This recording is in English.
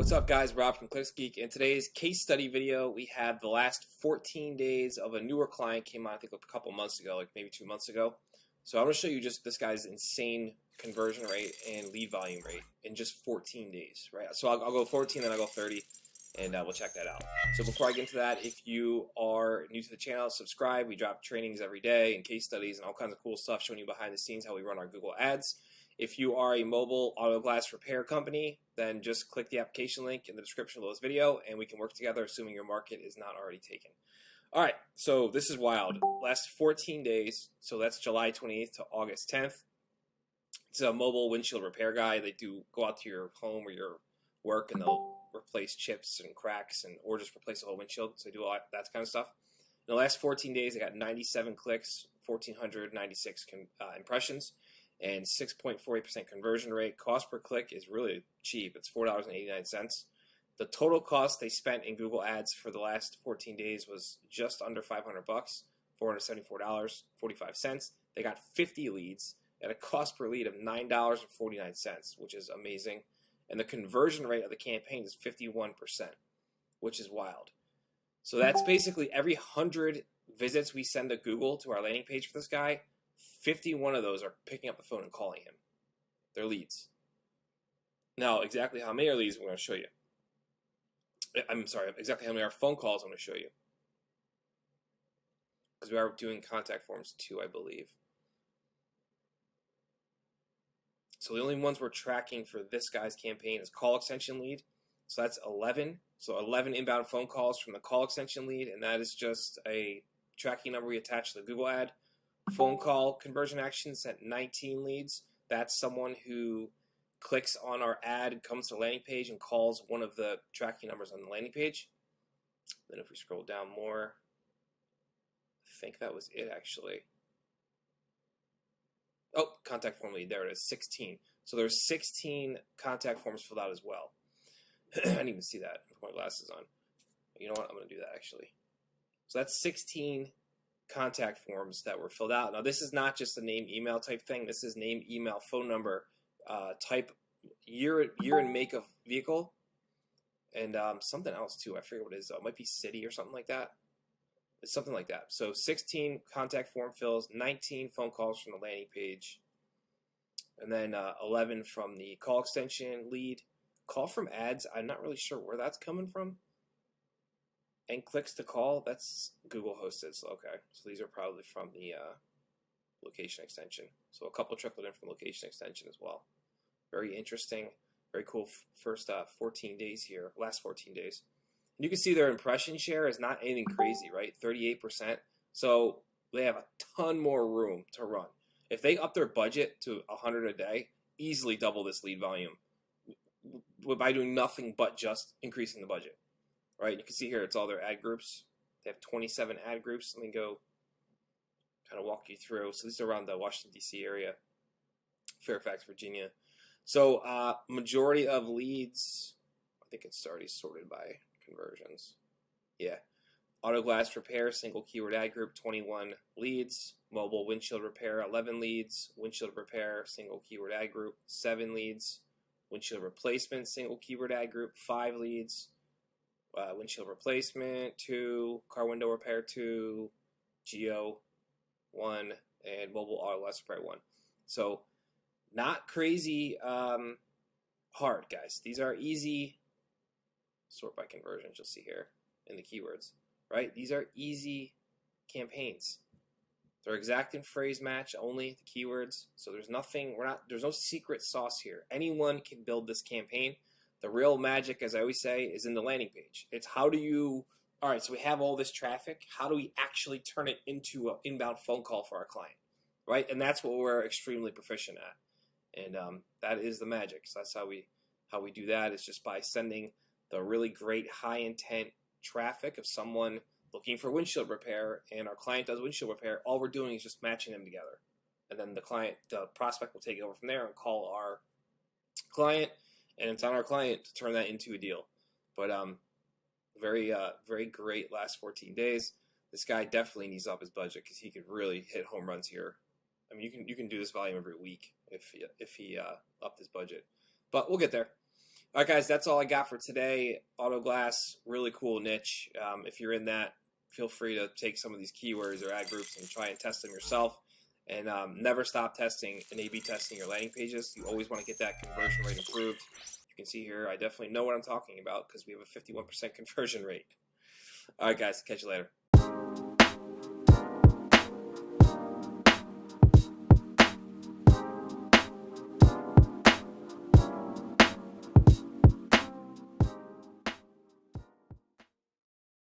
What's up, guys? Rob from ClicksGeek. In today's case study video, we have the last 14 days of a newer client came on, I think, a couple months ago, like maybe 2 months ago. So I'm going to show you just this guy's insane conversion rate and lead volume rate in just 14 days, right? So I'll go 14, then I'll go 30, and we'll check that out. So before I get into that, if you are new to the channel, subscribe. We drop trainings every day and case studies and all kinds of cool stuff showing you behind the scenes how we run our Google Ads. If you are a mobile auto glass repair company, then just click the application link in the description of this video and we can work together, assuming your market is not already taken. All right, so this is wild. Last 14 days, so that's July 28th to August 10th. It's a mobile windshield repair guy. They do go out to your home or your work and they'll replace chips and cracks or just replace the whole windshield. So they do all that kind of stuff. In the last 14 days, they got 97 clicks, 1,496 impressions, and 6.48% conversion rate. Cost per click is really cheap. It's $4.89. The total cost they spent in Google Ads for the last 14 days was just under $500, $474.45. They got 50 leads at a cost per lead of $9.49, which is amazing. And the conversion rate of the campaign is 51%, which is wild. So that's basically every 100 visits we send to Google to our landing page for this guy, 51 of those are picking up the phone and calling him. They're leads. Now, exactly how many are leads, I'm going to show you. I'm sorry, exactly how many are phone calls, I'm going to show you. Because we are doing contact forms too, I believe. So the only ones we're tracking for this guy's campaign is call extension lead. So that's 11. So 11 inbound phone calls from the call extension lead, and that is just a tracking number we attach to the Google ad. Phone call conversion actions at 19 leads. That's someone who clicks on our ad, comes to the landing page, and calls one of the tracking numbers on the landing page. Then if we scroll down more, I think that was it actually. Oh, contact form lead. There it is, 16. So there's 16 contact forms filled out as well. I didn't even see that. I put my glasses on. You know what? I'm going to do that actually. So that's 16 contact forms that were filled out. Now this is not just a name email type thing. This is name email phone number type year and make of vehicle and something else too. I forget what it is though. It might be city or something like that. It's something like that. So 16 contact form fills, 19 phone calls from the landing page, and then 11 from the call extension lead. Call from ads, I'm not really sure where that's coming from. And clicks to call, that's Google hosted. So okay, so these are probably from the location extension. So a couple trickled in from location extension as well. Very interesting, very cool first 14 days here, last 14 days. And you can see their impression share is not anything crazy, right? 38%. So they have a ton more room to run. If they up their budget to 100 a day, easily double this lead volume by doing nothing but just increasing the budget. Right, you can see here it's all their ad groups. They have 27 ad groups. Let me go kind of walk you through. So these are around the Washington, D.C. area, Fairfax, Virginia. So majority of leads, I think it's already sorted by conversions. Yeah. Auto glass repair, single keyword ad group, 21 leads. Mobile windshield repair, 11 leads. Windshield repair, single keyword ad group, 7 leads. Windshield replacement, single keyword ad group, 5 leads. Windshield replacement, 2, car window repair, 2, Geo, 1, and mobile auto glass repair, 1. So not crazy hard, guys. These are easy. Sort by conversions, you'll see here in the keywords, right? These are easy campaigns. They're exact and phrase match only, the keywords. So there's nothing, there's no secret sauce here. Anyone can build this campaign. The real magic, as I always say, is in the landing page. It's how do you, all right, so we have all this traffic. How do we actually turn it into an inbound phone call for our client, right? And that's what we're extremely proficient at. And that is the magic. So that's how we do that, is just by sending the really great high intent traffic of someone looking for windshield repair, and our client does windshield repair. All we're doing is just matching them together. And then the prospect will take it over from there and call our client. And it's on our client to turn that into a deal. But very great last 14 days. This guy definitely needs to up his budget because he could really hit home runs here. I mean, you can do this volume every week if he upped his budget. But we'll get there. All right, guys, that's all I got for today. Auto glass, really cool niche. If you're in that, feel free to take some of these keywords or ad groups and try and test them yourself. And never stop testing and A/B testing your landing pages. You always want to get that conversion rate improved. You can see here, I definitely know what I'm talking about because we have a 51% conversion rate. All right, guys, catch you later.